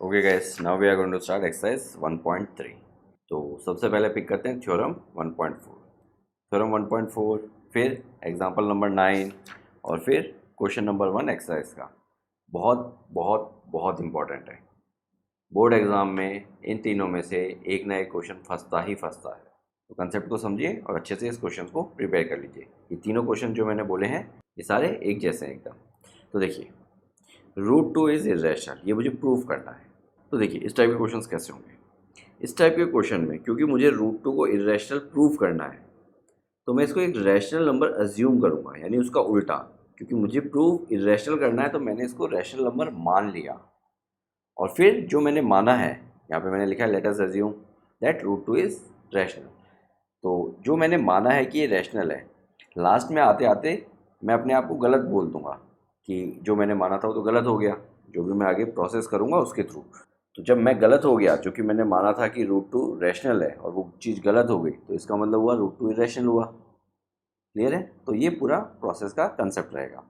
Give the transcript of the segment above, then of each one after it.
Okay guys, now we are going to start exercise 1.3। तो सबसे पहले पिक करते हैं थ्योरम 1.4। थ्योरम 1.4, फिर एग्जांपल नंबर 9 और फिर क्वेश्चन नंबर 1 एक्सरसाइज का। बहुत बहुत बहुत इंपॉर्टेंट है। बोर्ड एग्जाम में इन तीनों में से एक ना एक क्वेश्चन फंसता ही फंसता है। तो कंसेप्ट को समझिए और अच्छे से इस क्वेश्चन को प्रिपेयर कर लीजिए। ये तीनों क्वेश्चन जो मैंने बोले हैं ये सारे एक जैसे हैं एकदम। तो देखिए, √2 इज इरेशनल, ये मुझे प्रूव करना है। तो देखिए इस टाइप के क्वेश्चंस कैसे होंगे। इस टाइप के क्वेश्चन में क्योंकि मुझे √2 को इरेशनल प्रूव करना है तो मैं इसको एक रैशनल नंबर अज्यूम करूंगा, यानी उसका उल्टा। क्योंकि मुझे प्रूव इरेशनल करना है तो मैंने इसको रैशनल नंबर मान लिया और फिर जो मैंने माना है यहाँ पे मैंने लिखा है let us assume that √2 is rational. तो जो मैंने माना है कि ये रैशनल है, लास्ट में आते आते मैं अपने आप को गलत बोल दूंगा कि जो मैंने माना था वो तो गलत हो गया, जो भी मैं आगे प्रोसेस करूंगा उसके थ्रू। तो जब मैं गलत हो गया, जो कि मैंने माना था कि √2 रैशनल है और वो चीज़ गलत हो गई, तो इसका मतलब हुआ √2 इरेशनल हुआ। क्लियर है? तो ये पूरा प्रोसेस का कंसेप्ट रहेगा।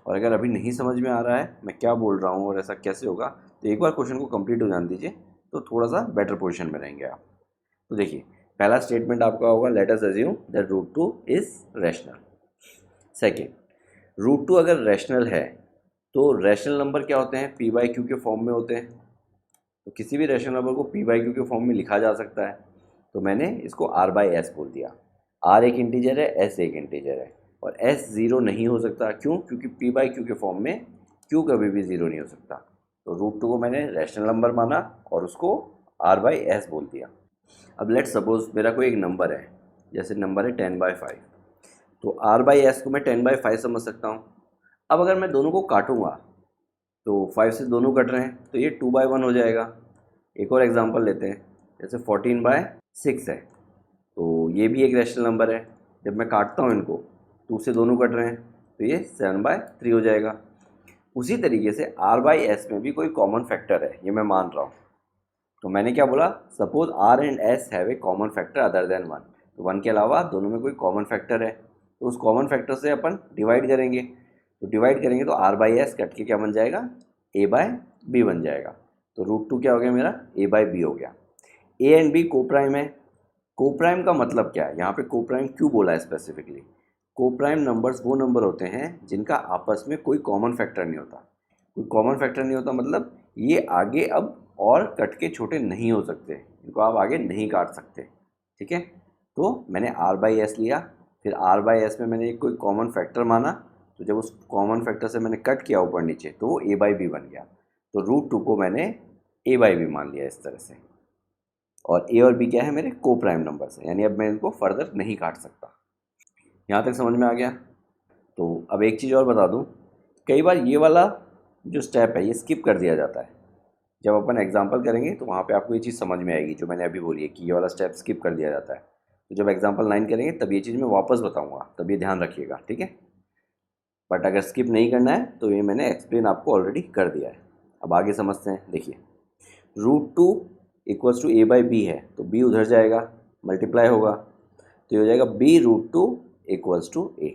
और अगर अभी नहीं समझ में आ रहा है मैं क्या बोल रहा हूँ और ऐसा कैसे होगा, तो एक बार क्वेश्चन को कंप्लीट हो जाने दीजिए तो थोड़ा सा बेटर पोजीशन में रहेंगे आप। तो देखिए, पहला स्टेटमेंट आपका होगा let us assume that √2 is rational. Second, √2 अगर रैशनल है तो रैशनल नंबर क्या होते हैं? p/q के फॉर्म में होते हैं। तो किसी भी रैशनल नंबर को p/q के फॉर्म में लिखा जा सकता है। तो मैंने इसको r/s बोल दिया। r एक इंटीजर है, s एक इंटीजर है और s ज़ीरो नहीं हो सकता। क्यों? क्योंकि p/q के फॉर्म में q कभी भी ज़ीरो नहीं हो सकता। तो √2 को मैंने रैशनल नंबर माना और उसको r/s बोल दिया। अब लेट सपोज मेरा कोई एक नंबर है, जैसे नंबर है 10/5। तो r/s को मैं 10/5 समझ सकता हूँ। अब अगर मैं दोनों को काटूंगा तो 5 से दोनों कट रहे हैं तो ये 2/1 हो जाएगा। एक और एग्जांपल लेते हैं, जैसे 14/6 है तो ये भी एक रैशनल नंबर है। जब मैं काटता हूँ इनको, 2 से दोनों कट रहे हैं तो ये 7/3 हो जाएगा। उसी तरीके से r/s में भी कोई कॉमन फैक्टर है, ये मैं मान रहा हूँ। तो मैंने क्या बोला? Suppose r and s have a common factor other than 1। तो 1 के अलावा दोनों में कोई कॉमन फैक्टर है, तो उस कॉमन फैक्टर से अपन डिवाइड करेंगे। तो डिवाइड करेंगे तो r/s कट के क्या बन जाएगा? a/b बन जाएगा। तो √2 क्या हो गया मेरा? a/b हो गया। a एंड b कोप्राइम है। कोप्राइम का मतलब क्या है? यहाँ पे कोप्राइम क्यों बोला है स्पेसिफिकली? कोप्राइम नंबर्स वो नंबर होते हैं जिनका आपस में कोई कॉमन फैक्टर नहीं होता। कोई कॉमन फैक्टर नहीं होता मतलब ये आगे अब और कट के छोटे नहीं हो सकते, इनको आप आगे नहीं काट सकते। ठीक है? तो मैंने r/s लिया, फिर r/s में मैंने एक कोई कॉमन फैक्टर माना, तो जब उस कॉमन फैक्टर से मैंने कट किया ऊपर नीचे तो वो a/b बन गया। तो √2 को मैंने a/b मान लिया इस तरह से। और a और b क्या है? मेरे को प्राइम नंबर्स है, यानी अब मैं इनको फर्दर नहीं काट सकता। यहाँ तक समझ में आ गया? तो अब एक चीज़ और बता दूँ, कई बार ये वाला जो स्टेप है ये स्किप कर दिया जाता है। जब अपन एग्जाम्पल करेंगे तो वहाँ पे आपको ये चीज़ समझ में आएगी जो मैंने अभी बोली है कि ये वाला स्टेप स्किप कर दिया जाता है। तो जब एग्जाम्पल 9 करेंगे तब ये चीज़ मैं वापस बताऊँगा, तब ये ध्यान रखिएगा। ठीक है? बट अगर स्किप नहीं करना है तो ये मैंने एक्सप्लेन आपको ऑलरेडी कर दिया है। अब आगे समझते हैं। देखिए, √2 इक्वल्स टू a/b है तो b उधर जाएगा, मल्टीप्लाई होगा, तो ये हो जाएगा b√2 इक्वल्स टू a।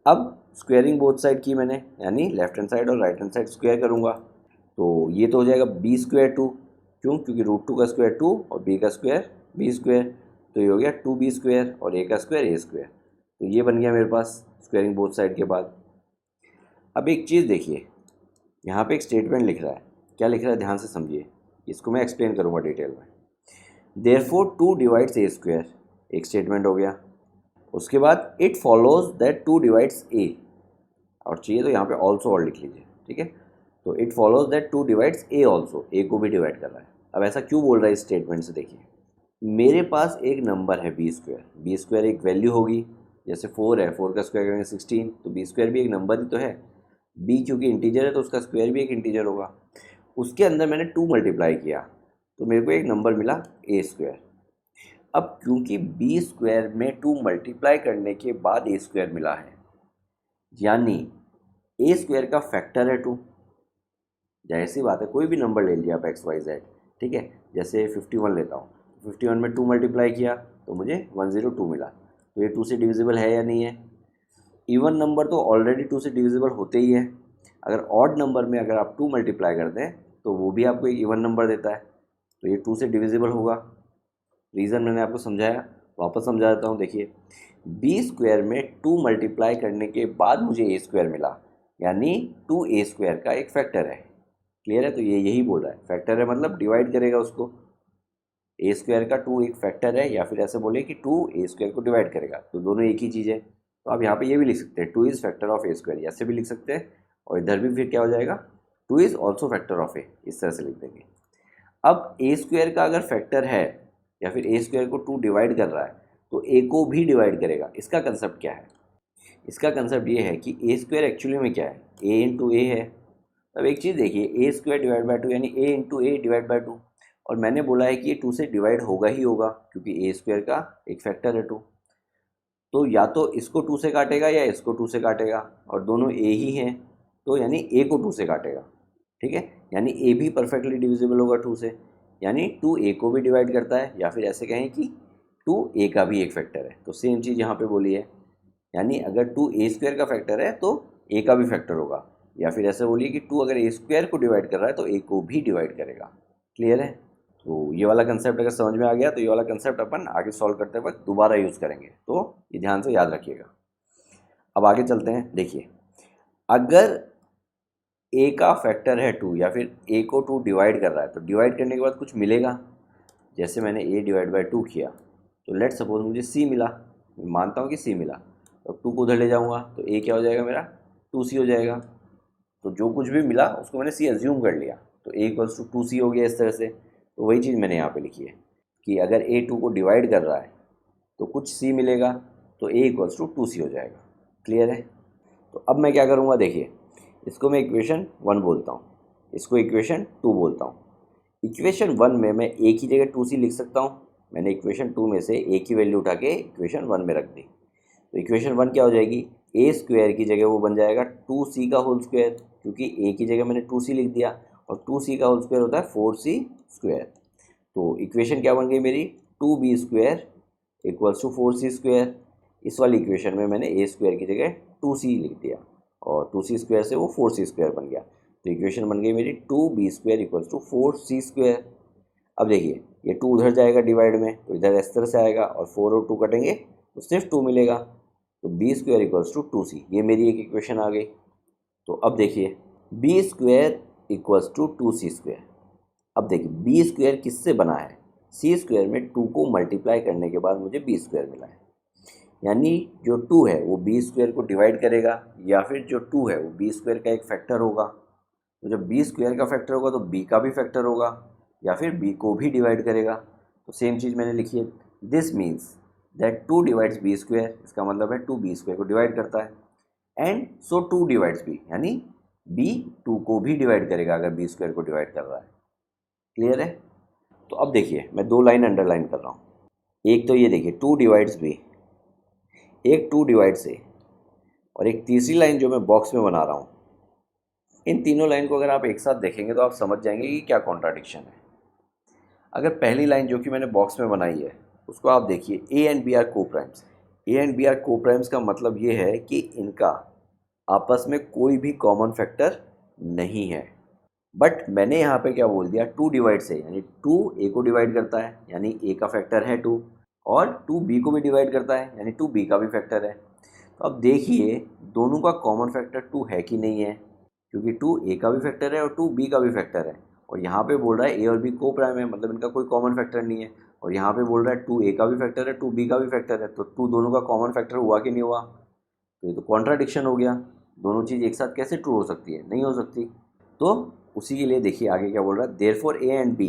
अब स्क्वेयरिंग बोथ साइड की मैंने, यानी लेफ्ट हैंड साइड और राइट हैंड साइड स्क्वेयर करूँगा। तो ये तो हो जाएगा b²2। क्यों? क्योंकि √2 का स्क्वायर 2 और b का स्क्वायर b²। तो ये हो गया 2b² और a का स्क्वायर a²। तो ये बन गया मेरे पास स्क्वेयरिंग बोथ साइड के बाद। अब एक चीज़ देखिए, यहाँ पे एक स्टेटमेंट लिख रहा है। क्या लिख रहा है? ध्यान से समझिए, इसको मैं एक्सप्लेन करूँगा डिटेल में। देयरफॉर 2 डिवाइड्स a², एक स्टेटमेंट हो गया। उसके बाद it follows that 2 divides a, और चाहिए तो यहाँ पे ऑल्सो और लिख लीजिए। ठीक है? तो it follows that 2 divides a also, a को भी डिवाइड कर रहा है। अब ऐसा क्यों बोल रहा है इस स्टेटमेंट से? देखिए, मेरे पास एक नंबर है b²। एक वैल्यू होगी, जैसे 4 है, 4 का स्क्वायर करेंगे 16, तो b² भी एक नंबर ही तो है। b क्योंकि इंटीजर है तो उसका स्क्वायर भी एक इंटीजर होगा। उसके अंदर मैंने 2 मल्टीप्लाई किया तो मेरे को एक नंबर मिला a²। अब क्योंकि b² में 2 मल्टीप्लाई करने के बाद a² मिला है, यानी a² का फैक्टर है 2। जाहिर सी बात है, कोई भी नंबर ले लिया आप x y z। ठीक है? जैसे 51 लेता हूँ, 51 में 2 मल्टीप्लाई किया तो मुझे 102 मिला। तो ये 2 से डिविजिबल है या नहीं है? इवन नंबर तो ऑलरेडी 2 से डिविजिबल होते ही है। अगर ऑड नंबर में अगर आप 2 मल्टीप्लाई कर दें तो वो भी आपको एक इवन नंबर देता है, तो ये 2 से डिविजिबल होगा। रीज़न मैंने आपको समझाया, वापस समझा देता हूँ। देखिए बी स्क्वायर में 2 मल्टीप्लाई करने के बाद मुझे ए स्क्वायर मिला, यानी 2a स्क्वायर का एक फैक्टर है। क्लियर है? तो ये यही बोल रहा है, फैक्टर है मतलब डिवाइड करेगा उसको। ए स्क्वायर का 2 एक फैक्टर है, या फिर ऐसे बोले कि 2a स्क्वायर को डिवाइड करेगा, तो दोनों एक ही चीज़ है। तो आप यहाँ पे ये भी लिख सकते हैं 2 is factor of A square, ऐसे भी लिख सकते हैं। और इधर भी फिर क्या हो जाएगा, 2 इज़ ऑल्सो फैक्टर ऑफ ए, इस तरह से लिख देंगे। अब ए स्क्वायर का अगर फैक्टर है या फिर ए स्क्वायर को 2 डिवाइड कर रहा है तो ए को भी डिवाइड करेगा। इसका कंसेप्ट क्या है? इसका कंसेप्ट ये है कि ए स्क्वायर एक्चुअली में क्या है, ए इंटू ए है। अब एक चीज़ देखिए, ए स्क्वायर डिवाइड बाई 2 यानी ए इंटू ए डिवाइड बाई 2, और मैंने बोला है कि ये 2 से डिवाइड होगा ही होगा क्योंकि ए स्क्वायर का एक फैक्टर है 2। तो या तो इसको 2 से काटेगा या इसको 2 से काटेगा, और दोनों ए ही हैं, तो यानी ए को 2 से काटेगा। ठीक है, यानी ए भी परफेक्टली डिविजिबल होगा 2 से, यानी 2 ए को भी डिवाइड करता है, या फिर ऐसे कहें कि 2 ए का भी एक फैक्टर है। तो सेम चीज़ यहाँ पे बोली है, यानी अगर 2 ए स्क्वायर का फैक्टर है तो ए का भी फैक्टर होगा, या फिर ऐसे बोलिए कि 2 अगर ए स्क्वायर को डिवाइड कर रहा है तो ए को भी डिवाइड करेगा। क्लियर है? तो ये वाला कंसेप्ट अगर समझ में आ गया तो ये वाला कंसेप्ट अपन आगे सॉल्व करते वक्त दोबारा यूज़ करेंगे, तो ये ध्यान से याद रखिएगा। अब आगे चलते हैं। देखिए अगर ए का फैक्टर है 2 या फिर ए को 2 डिवाइड कर रहा है तो डिवाइड करने के बाद कुछ मिलेगा। जैसे मैंने ए डिवाइड बाई 2 किया तो लेट सपोज मुझे सी मिला, मैं मानता हूँ कि सी मिला, तो 2 को उधर ले जाऊँगा तो ए क्या हो जाएगा मेरा, 2c हो जाएगा। तो जो कुछ भी मिला उसको मैंने सी एज्यूम कर लिया, तो ए इक्वल्स टू 2c हो गया इस तरह से। तो वही चीज़ मैंने यहाँ पे लिखी है कि अगर ए 2 को डिवाइड कर रहा है तो कुछ c मिलेगा, तो ए इक्वल्स टू 2c हो जाएगा। क्लियर है? तो अब मैं क्या करूँगा, देखिए इसको मैं इक्वेशन 1 बोलता हूँ, इसको इक्वेशन 2 बोलता हूँ। इक्वेशन 1 में मैं ए की जगह 2c लिख सकता हूँ। मैंने इक्वेशन 2 में से ए की वैल्यू उठा के इक्वेशन 1 में रख दी, तो इक्वेशन 1 क्या हो जाएगी, ए स्क्वायर की जगह वो बन जाएगा 2c का होल स्क्वायर, क्योंकि ए की जगह मैंने 2c लिख दिया और 2c का होल स्क्वायर होता है 4c स्क्वायर। तो इक्वेशन क्या बन गई मेरी, 2b square equals to 4c square. इस वाली इक्वेशन में मैंने ए स्क्वायर की जगह 2c लिख दिया और 2c स्क्वायर से वो 4c स्क्वायर बन गया, तो इक्वेशन बन गई मेरी 2b square equals to 4c square. अब देखिए ये 2 उधर जाएगा डिवाइड में, तो इधर इस तरह से आएगा और 4 और 2 कटेंगे तो सिर्फ 2 मिलेगा, तो B square equals to 2c, ये मेरी एक इक्वेशन आ गई। तो अब देखिए B square equals to 2c square. अब देखिए बी स्क्वायर किससे बना है, सी स्क्वायर में 2 को मल्टीप्लाई करने के बाद मुझे बी स्क्वायर मिला है, यानी जो 2 है वो बी स्क्वायर को डिवाइड करेगा, या फिर जो 2 है वो बी स्क्वायर का एक फैक्टर होगा। तो जब बी स्क्वायर का फैक्टर होगा तो बी का भी फैक्टर होगा, या फिर बी को भी डिवाइड करेगा। तो सेम चीज़ मैंने लिखी है, this means that 2 divides B square, इसका मतलब है 2 बी स्क्वायर को डिवाइड करता है, एंड सो 2 डिवाइड्स बी, यानी बी 2 को भी डिवाइड करेगा अगर बी स्क्वायर को डिवाइड कर रहा है। क्लियर है? तो अब देखिए मैं 2 लाइन अंडरलाइन कर रहा हूँ। एक तो ये देखिए 2 डिवाइड्स बी, एक 2 डिवाइड्स ए, और एक तीसरी लाइन जो मैं बॉक्स में बना रहा हूँ। इन तीनों लाइन को अगर आप एक साथ देखेंगे तो आप समझ जाएंगे कि क्या कॉन्ट्राडिक्शन है। अगर पहली लाइन जो कि मैंने बॉक्स में बनाई है उसको आप देखिए, A and B are coprimes. A and B are coprimes का मतलब ये है कि इनका आपस में कोई भी कॉमन फैक्टर नहीं है। बट मैंने यहाँ पे क्या बोल दिया, 2 डिवाइड से, यानी 2 ए को डिवाइड करता है यानी ए का फैक्टर है 2, और 2 बी को भी डिवाइड करता है यानी 2 बी का भी फैक्टर है। तो अब देखिए दोनों का कॉमन फैक्टर 2 है कि नहीं है, क्योंकि 2 ए का भी फैक्टर है और 2 बी का भी फैक्टर है, और यहाँ पे बोल रहा है ए और बी को प्राइम है, मतलब इनका कोई कॉमन फैक्टर नहीं है। और यहाँ पे बोल रहा है 2 ए का भी फैक्टर है 2 बी का भी फैक्टर है, तो 2 दोनों का कॉमन फैक्टर हुआ कि नहीं हुआ, तो ये तो कॉन्ट्राडिक्शन हो गया। दोनों चीज़ एक साथ कैसे ट्रू हो सकती है, नहीं हो सकती। तो उसी के लिए देखिए आगे क्या बोल रहा है, therefore A and B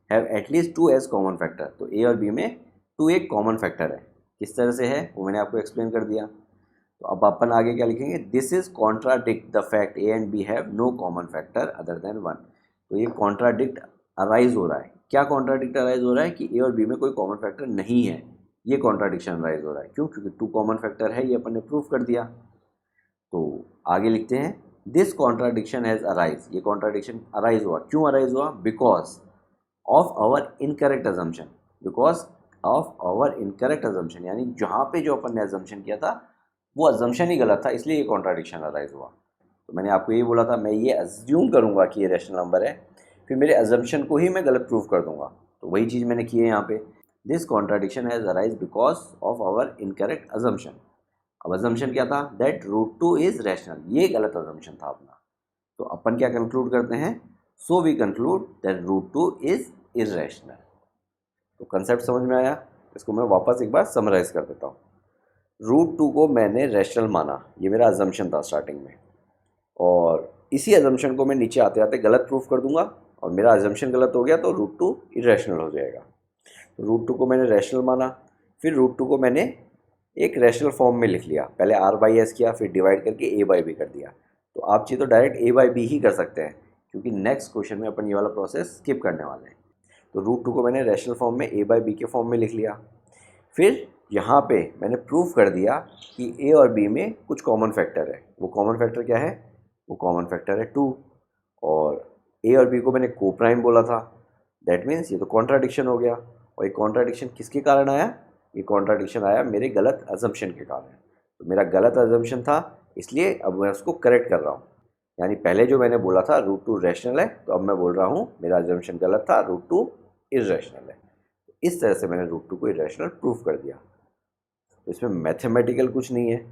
have at least 2 as common factor. तो ए और बी में 2 एक कॉमन फैक्टर है, किस तरह से है वो मैंने आपको एक्सप्लेन कर दिया। तो अब अपन आगे क्या लिखेंगे, this is contradict the fact A and B have no common factor other than 1। तो ये कॉन्ट्राडिक्ट अराइज हो रहा है। क्या कॉन्ट्राडिक्ट अराइज हो रहा है कि ए और बी में कोई कॉमन फैक्टर नहीं है, ये कॉन्ट्राडिक्शन अराइज हो रहा है। क्यों? क्योंकि 2 कॉमन फैक्टर है, ये अपन ने प्रूफ कर दिया। तो आगे लिखते हैं, दिस कॉन्ट्राडिक्शन हैज़ अराइज। ये कॉन्ट्राडिक्शन अराइज हुआ, क्यों अराइज हुआ, because of our incorrect assumption. Because of our incorrect assumption, यानी जहाँ पे जो अपन ने अजम्पशन किया था वो अजम्पशन ही गलत था, इसलिए ये कॉन्ट्राडिक्शन अराइज हुआ। तो मैंने आपको ये बोला था मैं ये अज्यूम करूँगा कि ये रैशनल नंबर है, फिर मेरे अजम्पशन को ही मैं गलत प्रूव कर दूंगा। तो वही चीज़ मैंने की है यहाँ पे। This contradiction has arise because of our incorrect assumption. अब अजम्पशन क्या था, दैट √2 इज़ रैशनल, ये गलत अजम्पशन था अपना। तो अपन क्या कंक्लूड करते हैं, so we conclude that √2 is irrational. तो कंसेप्ट समझ में आया, इसको मैं वापस एक बार समराइज कर देता हूँ। √2 को मैंने रैशनल माना, ये मेरा अजम्पशन था स्टार्टिंग में, और इसी अजम्पशन को मैं नीचे आते आते गलत प्रूफ कर दूंगा, और मेरा अजम्पशन गलत हो गया तो √2 इरेशनल हो जाएगा। तो √2 को मैंने रैशनल माना, फिर √2 को मैंने एक रैशनल फॉर्म में लिख लिया, पहले r/s किया, फिर डिवाइड करके a/b कर दिया। तो आप चाहिए तो डायरेक्ट a/b ही कर सकते हैं, क्योंकि नेक्स्ट क्वेश्चन में अपन ये वाला प्रोसेस स्किप करने वाले हैं। तो √2 को मैंने रैशनल फॉर्म में a/b के फॉर्म में लिख लिया। फिर यहाँ पे मैंने प्रूफ कर दिया कि a और b में कुछ कॉमन फैक्टर है। वो कॉमन फैक्टर क्या है, वो कॉमन फैक्टर है 2, और a और b को मैंने को प्राइम बोला था। दैट मीन्स ये तो कॉन्ट्राडिक्शन हो गया, और ये कॉन्ट्राडिक्शन किसके कारण आया, ये कॉन्ट्राडिक्शन आया मेरे गलत अजम्पशन के कारण। तो मेरा गलत अजम्पशन था, इसलिए अब मैं उसको करेक्ट कर रहा हूँ। यानी पहले जो मैंने बोला था √2 रैशनल है, तो अब मैं बोल रहा हूँ मेरा अजम्पशन गलत था, √2 इर्रेशनल है। इस तरह से मैंने √2 को इरेशनल प्रूफ कर दिया। तो इसमें मैथमेटिकल कुछ नहीं है,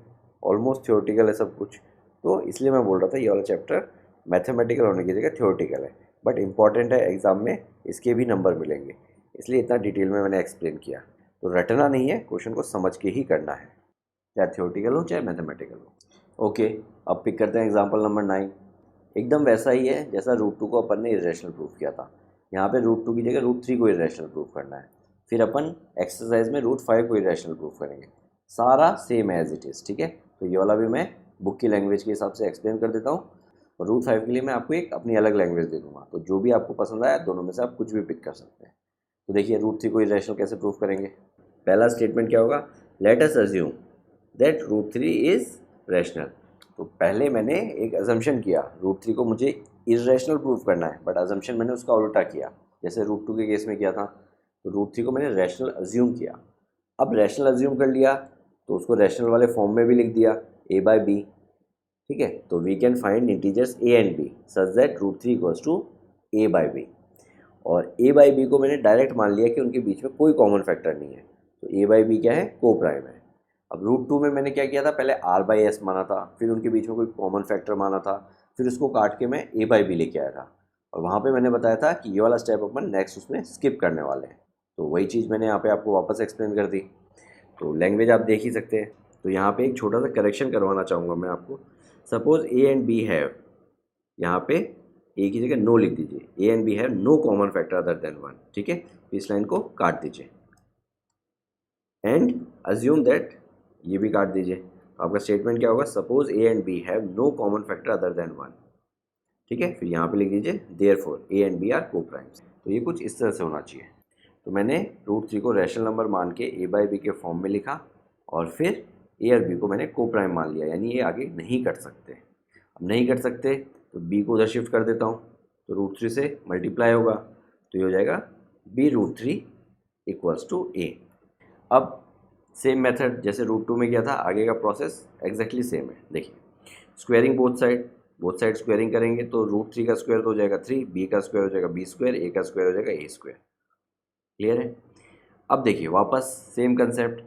ऑलमोस्ट थ्योरेटिकल है सब कुछ। तो इसलिए मैं बोल रहा था ये वाला चैप्टर मैथमेटिकल होने की जगह थ्योरेटिकल है, बट इम्पॉर्टेंट है, एग्जाम में इसके भी नंबर मिलेंगे, इसलिए इतना डिटेल में मैंने एक्सप्लेन किया। तो रटना नहीं है, क्वेश्चन को समझ के ही करना है, चाहे थ्योरेटिकल हो चाहे मैथमेटिकल हो। ओके, अब पिक करते हैं एग्जाम्पल नंबर 9। एकदम वैसा ही है जैसा √2 को अपन ने इरेशनल प्रूफ किया था। यहाँ पे √2 की जगह √3 को इरेशनल प्रूफ करना है। फिर अपन एक्सरसाइज में √5 को इरेशनल प्रूफ करेंगे। सारा सेम एज इट इज़, ठीक है। तो ये वाला भी मैं बुक की लैंग्वेज के हिसाब से एक्सप्लेन कर देता हूँ, और √5 के लिए मैं आपको एक अपनी अलग लैंग्वेज दे दूँगा। तो जो भी आपको पसंद आया दोनों में से आप कुछ भी पिक कर सकते हैं। तो देखिए √3 को इरेशनल कैसे प्रूफ करेंगे। पहला स्टेटमेंट क्या होगा, let us assume that √3 is rational. तो पहले मैंने एक अजम्पशन किया, √3 को मुझे इरेशनल प्रूफ करना है, बट अजम्पशन मैंने उसका उल्टा किया, जैसे √2 के केस में किया था। तो √3 को मैंने रैशनल अज्यूम किया। अब रैशनल अज्यूम कर लिया तो उसको रैशनल वाले फॉर्म में भी लिख दिया, a/b, ठीक है। तो we can find integers a and b such that √3 equals to a/b। और a/b को मैंने डायरेक्ट मान लिया कि उनके बीच में कोई कॉमन फैक्टर नहीं है, तो a/b क्या है, को प्राइम है। अब √2 में मैंने क्या किया था, पहले r/s माना था, फिर उनके बीच में कोई कॉमन फैक्टर माना था, फिर उसको काट के मैं a/b लेके आया था, और वहाँ पे मैंने बताया था कि ये वाला स्टेप अपन नेक्स्ट उसमें स्किप करने वाले हैं। तो वही चीज़ मैंने यहाँ पे आपको वापस एक्सप्लेन कर दी। तो लैंग्वेज आप देख ही सकते हैं। तो यहाँ पे एक छोटा सा करेक्शन करवाना चाहूँगा मैं आपको। Suppose a and b have, यहाँ पे a की जगह नो लिख दीजिए, a and b have no common factor other than 1, ठीक है। तो इस लाइन को काट दीजिए, एंड अज्यूम दैट, ये भी काट दीजिए। आपका स्टेटमेंट क्या होगा, suppose a and b have no common factor other than 1, ठीक है। फिर यहाँ पे लिख दीजिए therefore a and b are coprimes. तो ये कुछ इस तरह से होना चाहिए। तो मैंने √3 को रैशनल नंबर मान के a/b के फॉर्म में लिखा, और फिर a और b को मैंने को प्राइम मान लिया, यानी ये आगे नहीं कट सकते। अब नहीं कट सकते तो b को उधर शिफ्ट कर देता हूँ, तो √3 से मल्टीप्लाई होगा, तो ये हो जाएगा b√3 इक्वल्स टू a। अब सेम मेथड जैसे √2 में किया था, आगे का प्रोसेस एग्जैक्टली सेम है। देखिए, स्क्वायरिंग बोथ साइड स्क्वायरिंग करेंगे तो √3 का स्क्वायर तो हो जाएगा 3, b का स्क्वायर हो जाएगा b स्क्वायर, a का स्क्वायर हो जाएगा a स्क्वायर। क्लियर है। अब देखिए वापस सेम कंसेप्ट,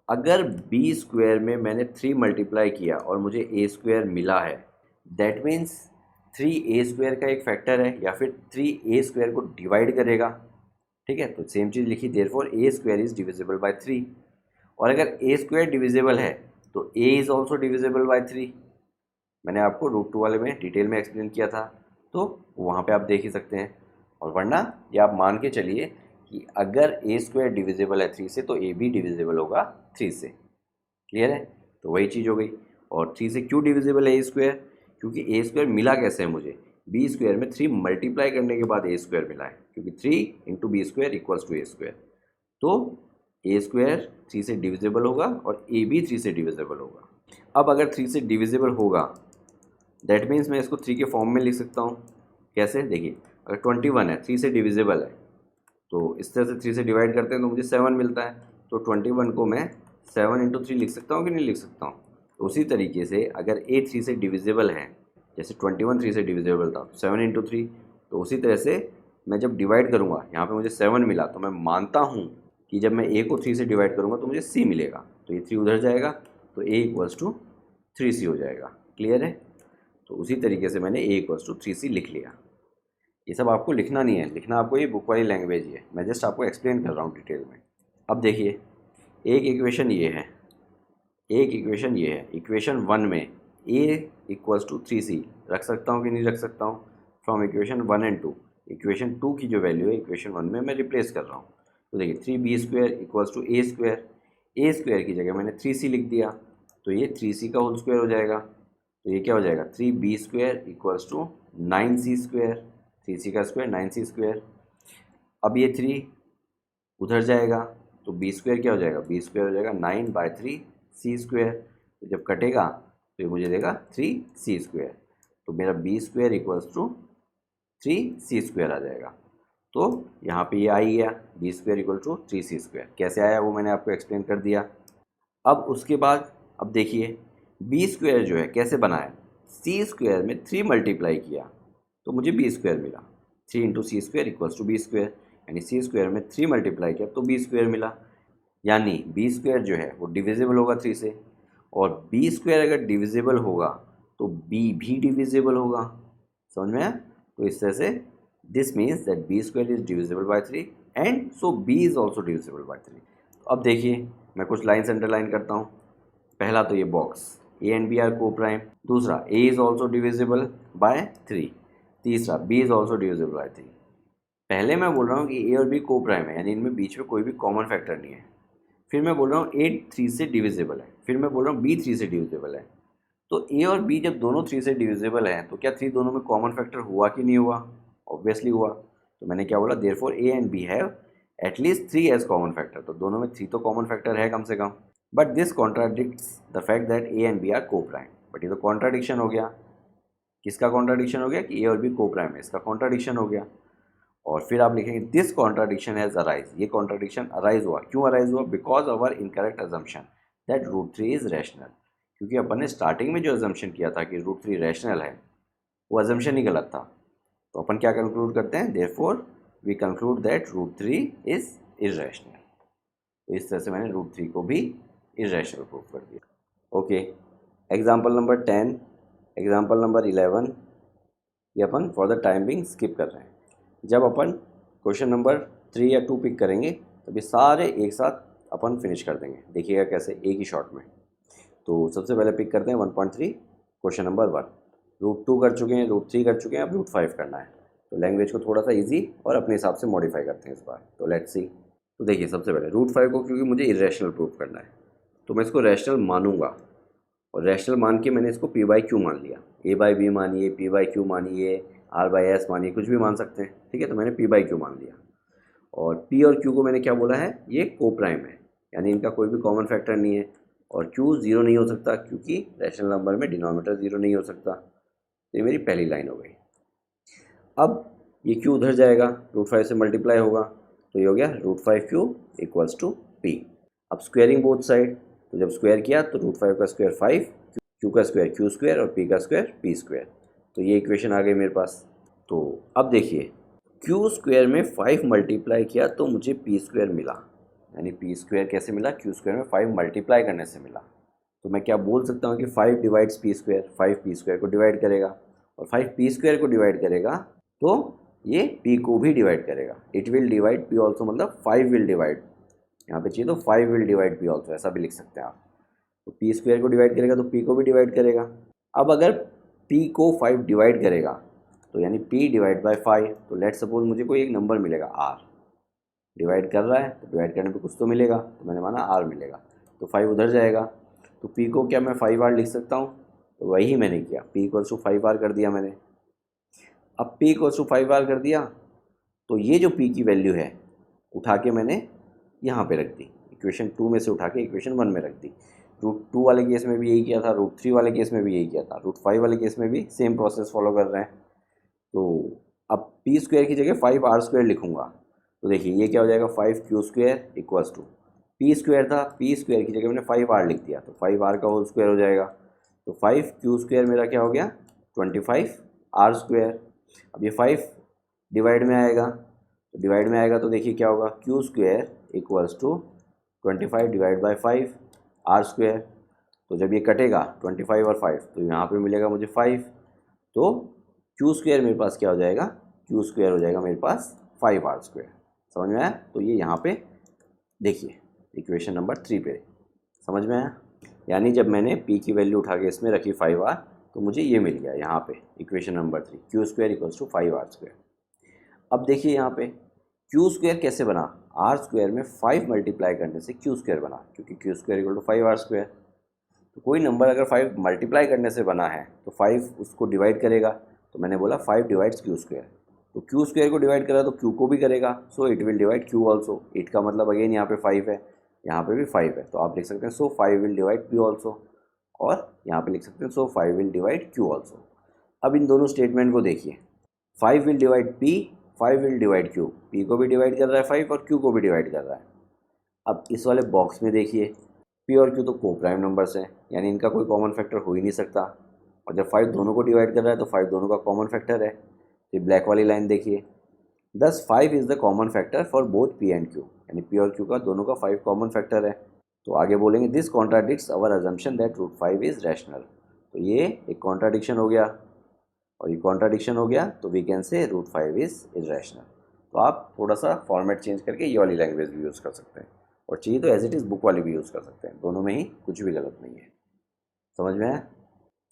अगर b स्क्वायर में मैंने 3 मल्टीप्लाई किया और मुझे a स्क्वायर मिला है, दैट मीन्स 3a स्क्वायर का एक फैक्टर है, या फिर 3a स्क्वायर को डिवाइड करेगा, ठीक है। तो सेम चीज़ लिखी, therefore a square is divisible by 3। और अगर a स्क्वायर डिविजिबल है तो a is also divisible by 3। मैंने आपको √2 वाले में डिटेल में एक्सप्लेन किया था, तो वहाँ पे आप देख ही सकते हैं। और वरना ये आप मान के चलिए कि अगर a स्क्वायर डिविजिबल है 3 से, तो a भी डिविजिबल होगा 3 से। क्लियर है। तो वही चीज़ हो गई। और 3 से क्यों डिविजिबल है a स्क्वायर, क्योंकि a स्क्वायर मिला कैसे है मुझे, b स्क्वायर में 3 मल्टीप्लाई करने के बाद a स्क्वायर मिला है, क्योंकि 3 into B square equals to a square. तो a स्क्वायर 3 से डिविजिबल होगा और a भी 3 से डिविजिबल होगा। अब अगर 3 से डिविजिबल होगा, दैट मीन्स मैं इसको 3 के फॉर्म में लिख सकता हूँ। कैसे, देखिए, अगर 21 है, 3 से डिविजिबल है, तो इस तरह से 3 से डिवाइड करते हैं तो मुझे 7 मिलता है। तो 21 को मैं 7 इंटू 3 लिख सकता हूँ कि नहीं लिख सकता हूँ। तो उसी तरीके से अगर a 3 से डिविजिबल है, जैसे 21 3 से डिविजिबल था, 7 इंटू 3, तो उसी तरह से मैं जब डिवाइड करूँगा, यहाँ पे मुझे 7 मिला, तो मैं मानता हूँ कि जब मैं a को 3 से डिवाइड करूँगा तो मुझे c मिलेगा, तो ये 3 उधर जाएगा, तो a = 3c हो जाएगा। क्लियर है? तो उसी तरीके से मैंने a = 3c लिख लिया। ये सब आपको लिखना नहीं है, लिखना आपको ये बुक वाली लैंग्वेज ही है, मैं जस्ट आपको एक्सप्लेन कर रहा हूँ डिटेल में। अब देखिए, एक इक्वेशन ये है, एक इक्वेशन ये है। इक्वेशन 1 में a = 3c रख सकता हूँ कि नहीं रख सकता हूँ? फ्रॉम इक्वेशन 1 एंड 2, इक्वेशन 2 की जो वैल्यू है इक्वेशन 1 में मैं रिप्लेस कर रहा हूँ। तो देखिए 3b² = a² की जगह मैंने 3c लिख दिया, तो ये 3c का होल स्क्वायर हो जाएगा। तो ये क्या हो जाएगा? 3b² = 9c², 3c का स्क्वायर 9c²। अब ये 3 उधर जाएगा, तो b² क्या हो जाएगा? b² हो जाएगा 9/3c²। तो जब कटेगा तो ये मुझे देगा 3c², तो मेरा b² = 3c² आ जाएगा। तो यहाँ पे ये आ ही गया, b² = 3c²। कैसे आया वो मैंने आपको एक्सप्लेन कर दिया। अब उसके बाद अब देखिए b² जो है कैसे बनाया, c² में 3 मल्टीप्लाई किया तो मुझे b² मिला। 3 × c² = b², यानी c² में 3 मल्टीप्लाई किया तो b² मिला। यानी b² जो है वो डिविजिबल होगा 3 से, और b² अगर डिविजिबल होगा तो b भी डिविजिबल होगा। समझ में आया? तो इस तरह से this means that b² is divisible by 3 and so b is also divisible by 3। तो अब देखिए मैं कुछ लाइन्स अंडरलाइन करता हूँ। पहला तो ये box a and b are coprime, दूसरा a is also divisible by 3, तीसरा b is also divisible by 3। पहले मैं बोल रहा हूँ कि a और b को प्राइम है, यानी इनमें बीच में कोई भी कॉमन फैक्टर नहीं है। फिर मैं बोल रहा हूँ a 3 से डिविजिबल है, फिर मैं बोल रहा हूँ b 3 से डिविजिबल है। तो a और b जब दोनों 3 से डिविजिबल हैं तो क्या 3 दोनों में कॉमन फैक्टर हुआ कि नहीं हुआ? ऑब्वियसली हुआ। तो मैंने क्या बोला? Therefore a and b have at least 3 as common factor. तो दोनों में 3 तो कॉमन फैक्टर है कम से कम। But this contradicts the fact that a and b are coprime. But ये तो कॉन्ट्राडिक्शन हो गया। किसका कॉन्ट्राडिक्शन हो गया? कि a और b को प्राइम है, इसका कॉन्ट्राडिक्शन हो गया। और फिर आप लिखेंगे दिस कॉन्ट्राडिक्शन हैज अराइज। ये कॉन्ट्राडिक्शन अराइज हुआ, क्यों अराइज हुआ? Because our incorrect assumption that √3 is rational. क्योंकि अपन ने स्टार्टिंग में जो अजम्पशन किया था कि √3 रैशनल है, वो अजम्पशन ही गलत था। तो अपन क्या कंक्लूड करते हैं? Therefore we conclude that √3 is irrational. तो इस तरह से मैंने √3 को भी इररेशनल प्रूव कर दिया। Okay, example number 10, example number 11 ये अपन for the time being skip कर रहे हैं। जब अपन क्वेश्चन नंबर 3 या 2 पिक करेंगे तभी सारे एक साथ अपन फिनिश कर देंगे। देखिएगा कैसे, एक ही शॉट में। तो सबसे पहले पिक करते हैं 1.3 क्वेश्चन नंबर 1। √2 कर चुके हैं, √3 कर चुके हैं, अब √5 करना है। तो लैंग्वेज को थोड़ा सा इजी और अपने हिसाब से मॉडिफाई करते हैं इस बार। तो लेट्स सी। तो देखिए सबसे पहले √5 को, क्योंकि मुझे इरेशनल प्रूव करना है तो मैं इसको रैशनल मानूंगा, और रैशनल मान के मैंने इसको p/q मान लिया। a/b मानिए, p/q मानिए, r/s मानिए, कुछ भी मान सकते हैं। ठीक है, तो मैंने p/q मान लिया। और p और q को मैंने क्या बोला है? ये को प्राइम है, यानी इनका कोई भी कॉमन फैक्टर नहीं है। और q 0 नहीं हो सकता, क्योंकि रैशनल नंबर में डिनोमिनेटर 0 नहीं हो सकता। तो ये मेरी पहली लाइन हो गई। अब ये q उधर जाएगा, √5 से मल्टीप्लाई होगा, तो ये हो गया √5q = p। अब स्क्वेयरिंग बोथ साइड, तो जब स्क्वायर किया तो √5 का स्क्वायर 5, q का स्क्वायर q² और p का स्क्वायर p²। तो ये इक्वेशन आ गई मेरे पास। तो अब देखिए q² में 5 मल्टीप्लाई किया तो मुझे p² मिला, यानी p² कैसे मिला? q² में 5 मल्टीप्लाई करने से मिला। तो मैं क्या बोल सकता हूँ कि 5 डिवाइड्स p², 5 p² को डिवाइड करेगा, और 5 p² को डिवाइड करेगा तो ये p को भी डिवाइड करेगा। It will divide p also, मतलब 5 विल डिवाइड, यहाँ पे चाहिए तो 5 विल डिवाइड p ऑल्सो, ऐसा भी लिख सकते हैं आप। तो p² को डिवाइड करेगा तो p को भी डिवाइड करेगा। अब अगर p को 5 डिवाइड करेगा तो यानी p डिवाइड बाय 5, तो लेट सपोज मुझे कोई एक नंबर मिलेगा r, डिवाइड कर रहा है तो डिवाइड करने पे कुछ तो मिलेगा, तो मैंने माना r मिलेगा। तो 5 उधर जाएगा, तो p को क्या मैं 5r लिख सकता हूँ? तो वही मैंने किया, p = 5r कर दिया मैंने। अब p = 5r कर दिया तो ये जो p की वैल्यू है उठा के मैंने यहाँ पे रख दी, इक्वेशन 2 में से उठा के इक्वेशन 1 में रख दी। √2 वाले केस में भी यही किया था, √3 वाले केस में भी यही किया था, √5 वाले केस में भी सेम प्रोसेस फॉलो कर रहे हैं। तो अब p² की जगह 5r² लिखूंगा, तो देखिए ये क्या हो जाएगा? 5q² = p² था, p² की जगह मैंने 5r लिख दिया, तो 5r का होल स्क्वायर हो जाएगा। तो 5q² मेरा क्या हो गया? 25r²। अब ये 5 डिवाइड में आएगा, तो डिवाइड में आएगा तो देखिए क्या होगा, Q square equals to 25 divide by 5 R square. तो जब ये कटेगा 25 और 5 तो यहाँ पे मिलेगा मुझे 5, तो क्यू स्क्वायर मेरे पास क्या हो जाएगा, क्यू स्क्वायर हो जाएगा मेरे पास 5 आर स्क्वायर। समझ में आया? तो ये यहाँ पे देखिए इक्वेशन नंबर 3 पे समझ में आया, यानी जब मैंने p की वैल्यू उठा के इसमें रखी 5r तो मुझे ये मिल गया यहाँ पे equation number 3, Q square equals to 5r square. अब देखिए यहाँ पे क्यू स्क्वायर कैसे बना, आर स्क्वायर में 5 मल्टीप्लाई करने से क्यू स्क्वायर बना, क्योंकि Q square equal to 5r square. तो कोई नंबर अगर 5 मल्टीप्लाई करने से बना है तो 5 उसको डिवाइड करेगा, तो मैंने बोला 5 डिवाइड्स क्यू स्क्वायर, तो क्यू स्क्वायर को डिवाइड करा तो क्यू को भी करेगा, so it will divide Q also. It का मतलब अगेन यहाँ पे 5 है, यहाँ पे भी 5 है, तो आप लिख सकते हैं सो 5 विल डिवाइड क्यू ऑल्सो, और यहाँ पे लिख सकते हैं सो 5 विल डिवाइड क्यू ऑल्सो। अब इन दोनों स्टेटमेंट को देखिए, 5 will divide p, 5 will divide q, p को भी डिवाइड कर रहा है 5 और q को भी डिवाइड कर रहा है। अब इस वाले बॉक्स में देखिए p और q तो को प्राइम नंबर्स हैं, यानी इनका कोई कॉमन फैक्टर हो ही नहीं सकता, और जब 5 दोनों को डिवाइड कर रहा है तो 5 दोनों का कॉमन फैक्टर है। तो ब्लैक वाली लाइन देखिए, दस 5 is the common factor for both p and q, यानी p और q का दोनों का 5 कॉमन फैक्टर है। तो आगे बोलेंगे this contradicts our assumption that root 5 is rational. तो ये एक कॉन्ट्राडिक्शन हो गया, और ये कॉन्ट्राडिक्शन हो गया तो we can say root 5 is irrational. तो आप थोड़ा सा फॉर्मेट चेंज करके ये वाली लैंग्वेज भी यूज़ कर सकते हैं, और चाहिए तो एज इट इज़ बुक वाली भी यूज़ कर सकते हैं, दोनों में ही कुछ भी गलत नहीं है। समझ में आया?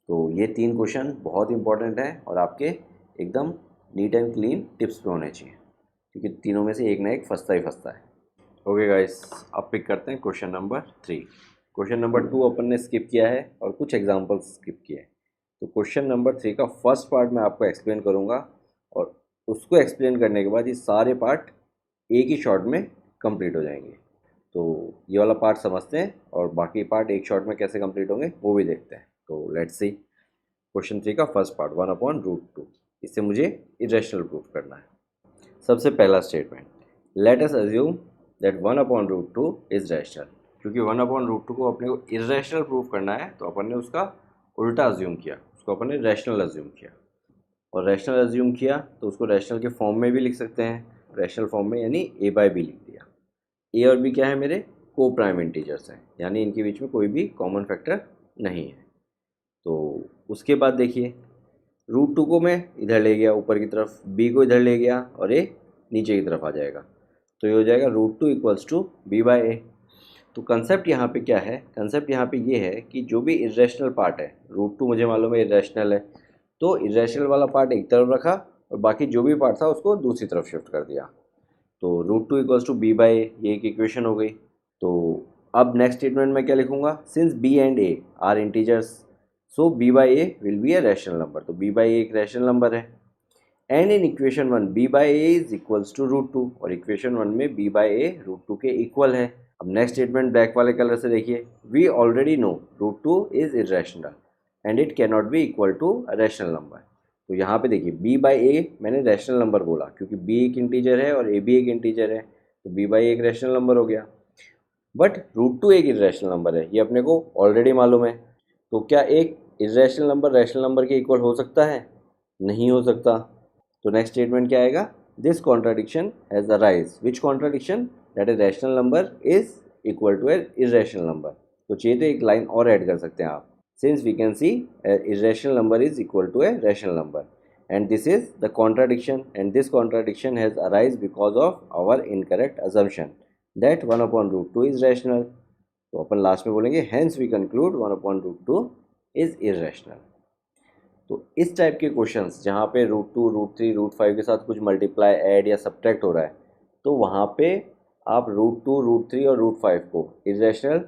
तो ये 3 क्वेश्चन बहुत इंपॉर्टेंट है और आपके एकदम नीट एंड क्लीन टिप्स पे होने चाहिए, क्योंकि तीनों में से एक ना एक फंसता ही फंसता है। ओके गाइस, अब पिक करते हैं क्वेश्चन नंबर 3। क्वेश्चन नंबर 2 अपन ने स्किप किया है और कुछ एग्जांपल्स स्किप किए हैं। तो क्वेश्चन नंबर 3 का फर्स्ट पार्ट मैं आपको एक्सप्लेन करूंगा, और उसको एक्सप्लेन करने के बाद ये सारे पार्ट एक ही शॉट में कंप्लीट हो जाएंगे। तो ये वाला पार्ट समझते हैं और बाकी पार्ट एक शॉट में कैसे कंप्लीट होंगे वो भी देखते हैं। तो लेट्स सी क्वेश्चन 3 का फर्स्ट पार्ट, 1/√2। इससे मुझे इरेशनल प्रूफ करना है। सबसे पहला statement, let us assume that 1/√2 is rational. क्योंकि 1/√2 को अपने को इरेशनल प्रूफ करना है तो अपन ने उसका उल्टा अज्यूम किया, उसको अपन ने रैशनल अज्यूम किया। और रैशनल अज्यूम किया तो उसको रैशनल के फॉर्म में भी लिख सकते हैं, रैशनल फॉर्म में, यानी a/b लिख दिया। a और b क्या है, मेरे को प्राइम इंटीजर्स हैं, यानी इनके बीच में कोई भी कॉमन फैक्टर नहीं है। तो उसके बाद देखिए √2 को मैं इधर ले गया ऊपर की तरफ, b को इधर ले गया और a नीचे की तरफ आ जाएगा, तो ये हो जाएगा √2 इक्वल्स टू b/a। तो कंसेप्ट यहाँ पे क्या है, कंसेप्ट यहाँ पे ये है कि जो भी इरेशनल पार्ट है, √2 मुझे मालूम है इरेशनल है, तो इरेशनल वाला पार्ट एक तरफ रखा और बाकी जो भी पार्ट था उसको दूसरी तरफ शिफ्ट कर दिया। तो √2 इक्वल्स टू b/a, ये एक इक्वेशन हो गई। तो अब नेक्स्ट स्टेटमेंट में क्या लिखूंगा, since b and a are integers so b/a will be a rational number. तो b/a एक रैशनल नंबर है। And in equation 1 b/a is equals to √2, और इक्वेशन 1 में b/a √2 के इक्वल है। अब नेक्स्ट स्टेटमेंट ब्लैक वाले कलर से देखिए, we already know √2 is irrational and it can not be equal to a rational number. तो यहाँ पे देखिए b/a मैंने रैशनल नंबर बोला क्योंकि b एक इंटीजर है और a भी एक इंटीजर है, तो b/a एक रैशनल नंबर हो गया। बट √2 एक इरेशनल नंबर है, ये अपने को ऑलरेडी मालूम है। तो क्या एक इरेशनल नंबर रैशनल नंबर के इक्वल हो सकता है? नहीं हो सकता। तो नेक्स्ट स्टेटमेंट क्या आएगा, this contradiction has arise, which contradiction, that a rational number is equal to a irrational number. तो चाहिए तो एक लाइन और ऐड कर सकते हैं आप, since we can see irrational number is equal to a rational number and this is the contradiction, and this contradiction has arise because of our incorrect assumption that 1/√2 is rational. तो अपन last में बोलेंगे hence we conclude 1/√2 is irrational. तो इस type के questions जहाँ पे √2, √3, √5 के साथ कुछ मल्टीप्लाई, ऐड या सब्ट्रैक्ट हो रहा है, तो वहाँ पे आप √2, √3 और √5 को इरेशनल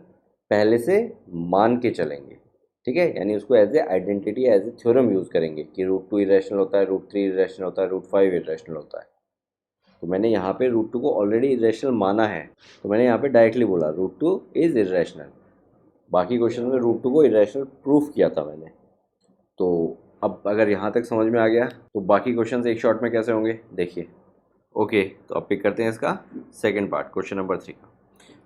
पहले से मान के चलेंगे, ठीक है, यानी उसको as a identity, as a theorem use करेंगे कि √2 इरेशनल होता है, √3 इरेशनल होता है, √5 इरेशनल होता है। तो मैंने यहाँ पे √2 को ऑलरेडी इरेशनल माना है, तो मैंने यहाँ पे डायरेक्टली बोला √2 इज़ इरेशनल। बाकी क्वेश्चन में √2 को इरेशनल प्रूफ किया था मैंने। तो अब अगर यहाँ तक समझ में आ गया तो बाकी क्वेश्चंस एक शॉट में कैसे होंगे देखिए। ओके, तो अब पिक करते हैं इसका सेकंड पार्ट, क्वेश्चन नंबर 3 का।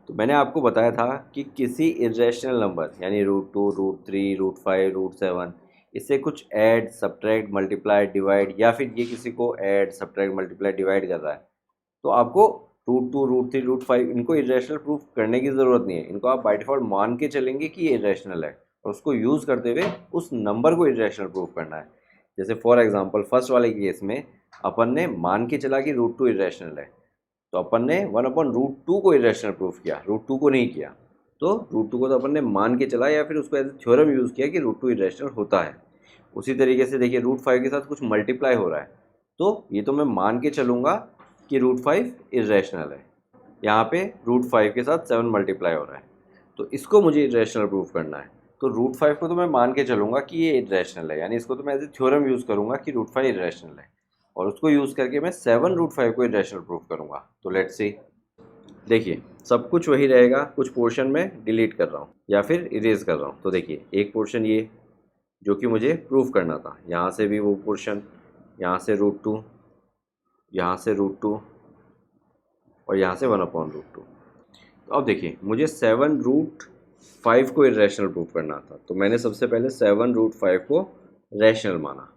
तो मैंने आपको बताया था कि किसी इरेशनल नंबर यानी √2, √3, √5, √7 इससे कुछ ऐड, सब्ट्रैक्ट, मल्टीप्लाई, डिवाइड, या फिर ये किसी को ऐड, सब्ट्रैक्ट, मल्टीप्लाई, डिवाइड कर रहा है, तो आपको √2, √3, √5 इनको इरेशनल प्रूफ करने की ज़रूरत नहीं है। इनको आप बाय डिफ़ॉल्ट मान के चलेंगे कि ये इरेशनल है और उसको यूज़ करते हुए उस नंबर को इरेशनल प्रूफ करना है। जैसे फॉर एग्जांपल फर्स्ट वाले केस में अपन ने मान के चला कि √2 इरेशनल है, तो अपन ने 1/√2 को इरेशनल प्रूफ किया, √2 को नहीं किया। तो √2 को तो अपन ने मान के चला या फिर उसको एज ए थ्योरम यूज़ किया कि √2 इरेशनल होता है। उसी तरीके से देखिए √5 के साथ कुछ मल्टीप्लाई हो रहा है, तो ये तो मैं मान के चलूँगा कि √5 इरेशनल है। यहाँ पे √5 के साथ 7 मल्टीप्लाई हो रहा है, तो इसको मुझे इरेशनल प्रूफ करना है। तो √5 को तो मैं मान के चलूँगा कि ये इरेशनल है, यानी इसको तो मैं एज ए थ्योरम यूज़ करूँगा कि √5 इरेशनल है, और उसको यूज़ करके मैं 7 √5 को इरेशनल प्रूफ करूँगा। तो लेट्स सी, देखिए सब कुछ वही रहेगा, कुछ पोर्शन में डिलीट कर रहा हूँ या फिर इरेज कर रहा हूँ। तो देखिए एक पोर्शन ये जो कि मुझे प्रूफ करना था, यहाँ से भी वो पोर्शन, यहाँ से √2, यहाँ से √2 और यहाँ से 1/√2। तो अब देखिए मुझे 7√5 को इरेशनल प्रूफ करना था, तो मैंने सबसे पहले 7√5 को रैशनल माना।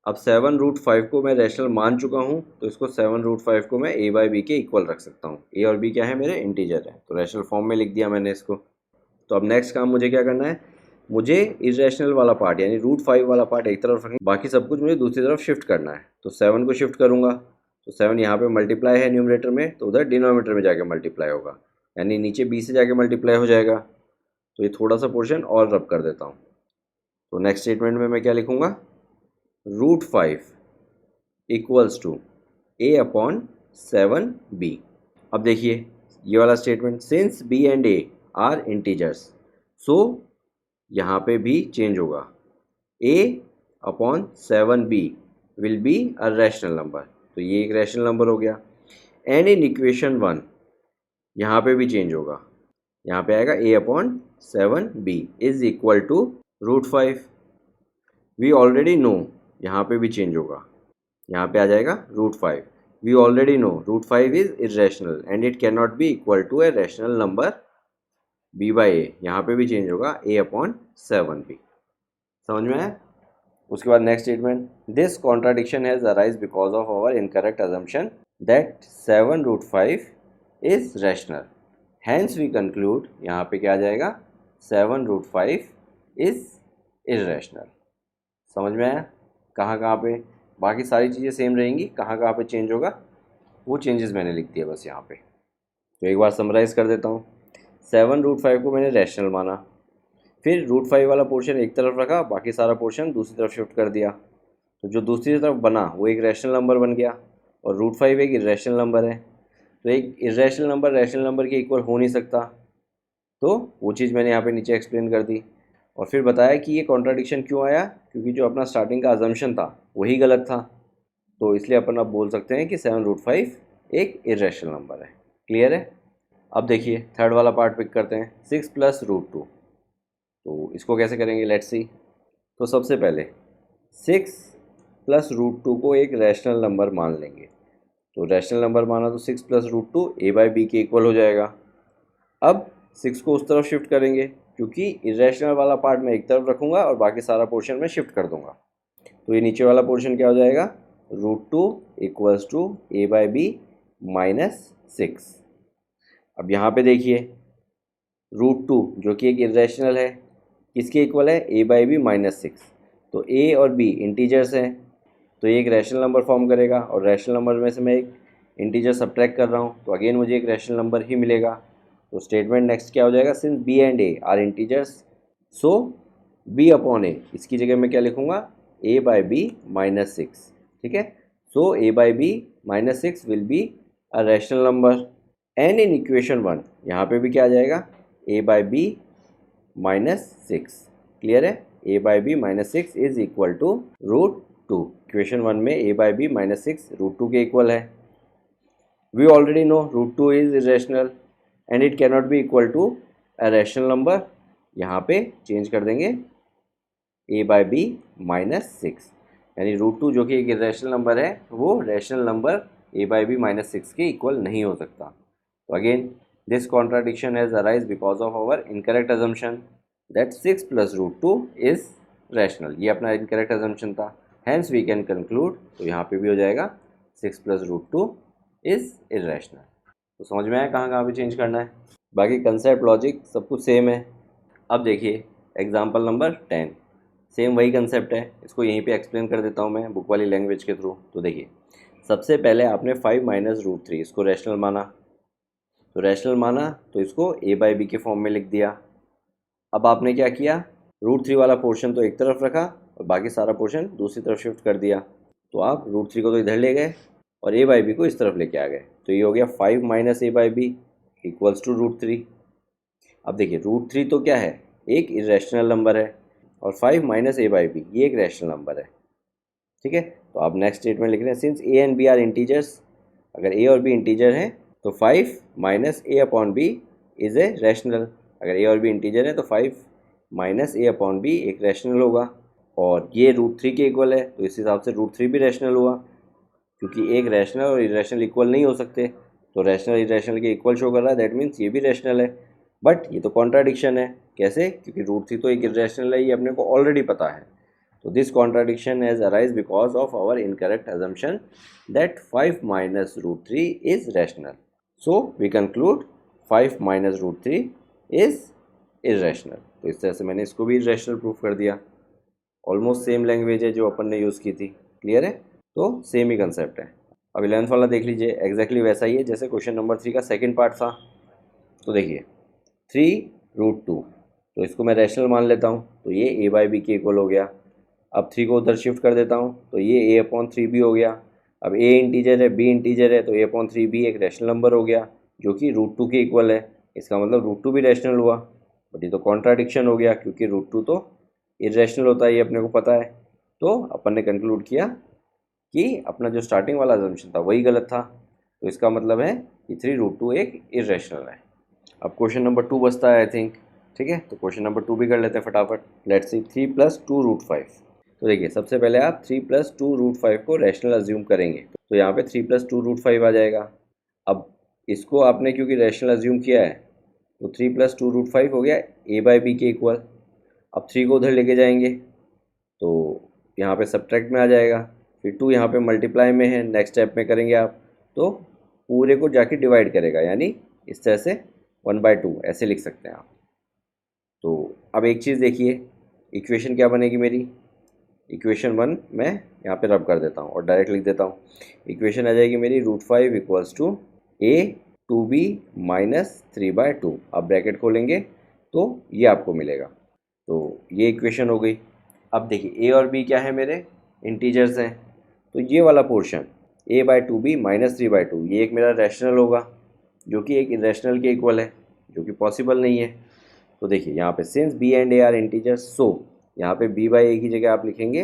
अब 7√5 को मैं रैशनल मान चुका हूँ, तो इसको 7√5 को मैं a/b के इक्वल रख सकता हूँ। a और b क्या है, मेरे इंटीजर है, तो रैशनल फॉर्म में लिख दिया मैंने इसको। तो अब नेक्स्ट काम मुझे क्या करना है, मुझे इरेशनल वाला पार्ट यानी √5 वाला पार्ट एक तरफ रखना, बाकी सब कुछ मुझे दूसरी तरफ शिफ्ट करना है। तो 7 को शिफ्ट करूँगा, तो 7 यहाँ पे मल्टीप्लाई है न्यूमरेटर में, तो उधर डिनोमिनेटर में जाके मल्टीप्लाई होगा, यानी नीचे b से जाके मल्टीप्लाई हो जाएगा। तो ये थोड़ा सा पोर्शन और रब कर देता हूँ। तो नेक्स्ट स्टेटमेंट में मैं क्या लिखूँगा, √5 इक्वल्स टू a/7b। अब देखिए ये वाला statement, since b and a are integers, so यहाँ पे भी चेंज होगा, a/7b will be a rational number, तो ये एक रैशनल नंबर हो गया। एंड इन इक्वेशन 1 यहाँ पे भी चेंज होगा, यहाँ पे आएगा a/7b is equal to √5। We already know, यहाँ पे भी चेंज होगा, यहाँ पे आ जाएगा √5। We already know √5 is irrational and it can not be equal to a rational number b/a, यहाँ पे भी चेंज होगा a/7b। समझ में आया? उसके बाद next statement, this contradiction has arise because of our incorrect assumption that 7√5 is rational, hence we conclude, यहाँ पे क्या आ जाएगा, 7√5 इज इरेशनल। समझ में आया? कहाँ कहाँ पे, बाकी सारी चीज़ें सेम रहेंगी, कहाँ कहाँ पे चेंज होगा वो चेंजेस मैंने लिख दिया बस यहाँ पे। तो एक बार समराइज़ कर देता हूँ, 7√5 को मैंने रैशनल माना, फिर √5 वाला पोर्शन एक तरफ रखा, बाकी सारा पोर्शन दूसरी तरफ शिफ्ट कर दिया, तो जो दूसरी तरफ बना वो एक रैशनल नंबर बन गया, और √5 एक इरेशनल नंबर है, तो एक इरेशनल नंबर रैशनल नंबर के इक्वल हो नहीं सकता, तो वो चीज़ मैंने यहाँ पे नीचे एक्सप्लेन कर दी। और फिर बताया कि ये कॉन्ट्राडिक्शन क्यों आया, क्योंकि जो अपना स्टार्टिंग का अजम्पशन था वही गलत था, तो इसलिए अपन अब बोल सकते हैं कि 7√5 एक इरेशनल नंबर है। क्लियर है? अब देखिए थर्ड वाला पार्ट पिक करते हैं, 6 + √2। तो इसको कैसे करेंगे, लेट्स सी। तो सबसे पहले 6 + √2 को एक रैशनल नंबर मान लेंगे, तो रैशनल नंबर माना तो 6 + √2 a/b के इक्वल हो जाएगा। अब 6 को उस तरफ शिफ्ट करेंगे, क्योंकि इरेशनल वाला पार्ट मैं एक तरफ रखूँगा और बाकी सारा पोर्शन में शिफ्ट कर दूँगा, तो ये नीचे वाला पोर्शन क्या हो जाएगा, √2 इक्वल्स टू a/b - 6। अब यहाँ पे देखिए √2 जो कि एक इरेशनल है, किसके इक्वल है, a/b - 6, तो a और b इंटीजर्स हैं, तो ये एक रैशनल नंबर फॉर्म करेगा, और रैशनल नंबर में से मैं एक इंटीजर सब्ट्रैक्ट कर रहा हूँ, तो अगेन मुझे एक रैशनल नंबर ही मिलेगा। तो स्टेटमेंट नेक्स्ट क्या हो जाएगा, since b and a are integers, so b/a, इसकी जगह मैं क्या लिखूँगा, a/b - 6। ठीक है, सो a/b - 6 will be a rational number. And in equation 1 यहाँ पे भी क्या आ जाएगा, a/b - 6। क्लियर है? a/b - 6 is equal to √2। Equation 1 में a/b - 6 √2 के इक्वल है। We already know √2 is irrational and it can not be equal to a rational number, यहाँ पे चेंज कर देंगे a/b - 6, यानी √2 जो कि एक इरेशनल नंबर है वो रैशनल नंबर a/b - 6 के इक्वल नहीं हो सकता। तो again this contradiction has arise because of our incorrect assumption that 6 + √2 is rational, ये अपना इनकरेक्ट अजम्पशन था, हैंस वी कैन कंक्लूड, तो यहाँ पे भी हो जाएगा 6 + √2 इज़ इर्रेशनल। तो समझ में आया कहाँ कहाँ पे चेंज करना है। बाकी कंसेप्ट लॉजिक सब कुछ सेम है। अब देखिए एग्जाम्पल नंबर 10, सेम वही कंसेप्ट है, इसको यहीं पे एक्सप्लेन कर देता हूँ मैं बुक वाली लैंग्वेज के थ्रू। तो देखिए सबसे पहले आपने 5 - √3 इसको रैशनल माना, तो रैशनल माना तो इसको a/b के फॉर्म में लिख दिया। अब आपने क्या किया, √3 वाला पोर्शन तो एक तरफ रखा और बाकी सारा पोर्शन दूसरी तरफ शिफ्ट कर दिया। तो आप √3 को तो इधर ले गए और a/b को इस तरफ लेके आ गए, तो ये हो गया 5 - a/b इक्वल्स टू √3। अब देखिए √3 तो क्या है, एक इरेशनल नंबर है, और 5 - a/b ये एक रैशनल नंबर है। ठीक है, तो आप नेक्स्ट स्टेटमेंट लिख रहे हैं, since a and b are integers, अगर a और b इंटीजर हैं तो 5 - a/b इज़ ए रैशनल। अगर a और b इंटीजर है तो 5 - a/b एक रैशनल होगा, और ये √3 के इक्वल है, तो इस हिसाब से √3 भी रैशनल हुआ, क्योंकि एक रैशनल और इरेशनल इक्वल नहीं हो सकते, तो रैशनल इरेशनल के इक्वल शो कर रहा है, दैट मीन्स ये भी रैशनल है। बट ये तो कॉन्ट्राडिक्शन है, कैसे, क्योंकि √3 तो एक इरेशनल है, ये अपने को ऑलरेडी पता है। तो this contradiction has arise because of our incorrect assumption that 5 - √3 is rational. So we conclude 5 - √3 is irrational. तो इस तरह से मैंने इसको भी irrational प्रूफ कर दिया। ऑलमोस्ट सेम लैंग्वेज है जो अपन ने यूज़ की थी, क्लियर है, तो सेम ही कंसेप्ट है। अब 11th वाला देख लीजिए, एग्जैक्टली वैसा ही है जैसे क्वेश्चन नंबर 3 का सेकेंड पार्ट था। तो देखिए 3√2, तो इसको मैं रैशनल मान लेता हूँ, तो ये a/b के इक्वल हो गया। अब 3 को उधर शिफ्ट कर देता हूँ, तो ये a/3 भी हो गया। अब a इंटीजर है, b इंटीजर है, तो a/3 भी एक रैशनल नंबर हो गया जो कि √2 के इक्वल है। इसका मतलब √2 भी रैशनल हुआ, बट ये तो कॉन्ट्राडिक्शन हो गया क्योंकि √2 तो इरेशनल होता है, ये अपने को पता है। तो अपन ने कंक्लूड किया कि अपना जो स्टार्टिंग वाला अजम्पशन था वही गलत था, तो इसका मतलब है कि 3√2 एक इरेशनल है। अब क्वेश्चन नंबर 2 बचता है आई थिंक, ठीक है, तो क्वेश्चन नंबर 2 भी कर लेते हैं फटाफट। Let's see 3 + 2√5। तो देखिए सबसे पहले आप 3 + 2√5 को रैशनल अज्यूम करेंगे, तो यहाँ पे 3 + 2√5 आ जाएगा। अब इसको आपने क्योंकि रैशनल अज्यूम किया है, तो 3 + 2√5 हो गया a/b के इक्वल। अब 3 को उधर लेके जाएंगे तो यहाँ पे सब्ट्रैक्ट में आ जाएगा, फिर 2 यहाँ पे मल्टीप्लाई में है, नेक्स्ट स्टेप में करेंगे आप तो पूरे को जाके डिवाइड करेगा, यानी इस तरह से 1/2 ऐसे लिख सकते हैं आप। तो अब एक चीज़ देखिए, इक्वेशन क्या बनेगी मेरी, इक्वेशन 1 मैं यहाँ पे रब कर देता हूँ और डायरेक्ट लिख देता हूँ। इक्वेशन आ जाएगी मेरी √5 इक्वल्स टू a/2b - 3/2। आप ब्रैकेट खोलेंगे तो ये आपको मिलेगा, तो ये इक्वेशन हो गई। अब देखिए a और b क्या है, मेरे इंटीजर्स हैं, तो ये वाला पोर्शन a/2b - 3/2 ये एक मेरा रैशनल होगा जो कि एक इरेशनल के इक्वल है, जो कि पॉसिबल नहीं है। तो देखिए यहाँ पे since b and a are integers, so यहाँ पे b/a की जगह आप लिखेंगे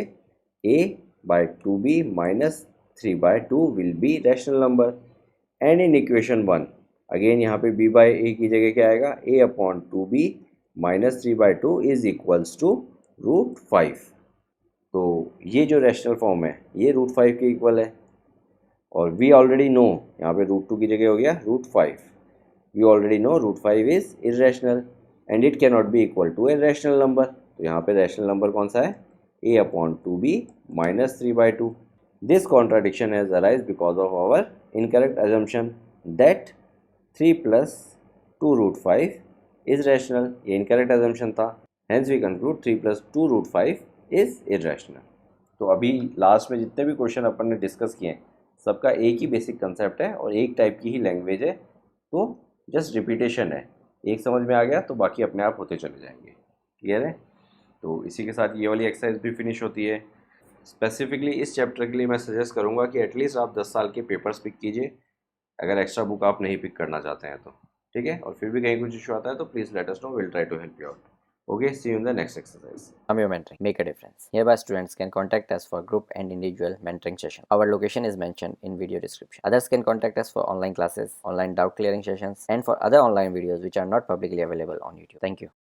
a/2b - 3/2 will be rational number. And in equation 1 again यहाँ पे b/a की जगह क्या आएगा, a/2b - 3/2 इज इक्वल्स टू √5। तो ये जो रैशनल फॉर्म है ये √5 के इक्वल है, और वी ऑलरेडी नो यहाँ पे √2 की जगह हो गया √5। We already know √5 is irrational and it can not be equal to a rational number. तो यहाँ पे रैशनल नंबर कौन सा है, a/2b - 3/2। This contradiction has arise because of our incorrect assumption that 3 + 2√5 is rational. ये इनकरेक्ट assumption था, hence we conclude 3 + 2√5 is irrational. तो अभी लास्ट में जितने भी क्वेश्चन अपन ने डिस्कस किए हैं सबका एक ही बेसिक कंसेप्ट है और एक टाइप की ही लैंग्वेज है, तो जस्ट रिपीटेशन है। एक समझ में आ गया तो बाकी अपने आप होते चले जाएंगे, क्लियर है। तो इसी के साथ ये वाली एक्सरसाइज भी फिनिश होती है। स्पेसिफिकली इस चैप्टर के लिए मैं सजेस्ट करूँगा कि एटलीस्ट आप 10 साल के पेपर्स पिक कीजिए, अगर एक्स्ट्रा बुक आप नहीं पिक करना चाहते हैं तो, ठीक है। और फिर भी कहीं कुछ इशू आता है तो please let us know, will try to help you out. Okay, see you in the next exercise. Amyo Mentoring. Make a difference. Hereby students can contact us for group and individual mentoring session. Our location is mentioned in video description. Others can contact us for online classes, online doubt clearing sessions, and for other online videos which are not publicly available on YouTube. Thank you.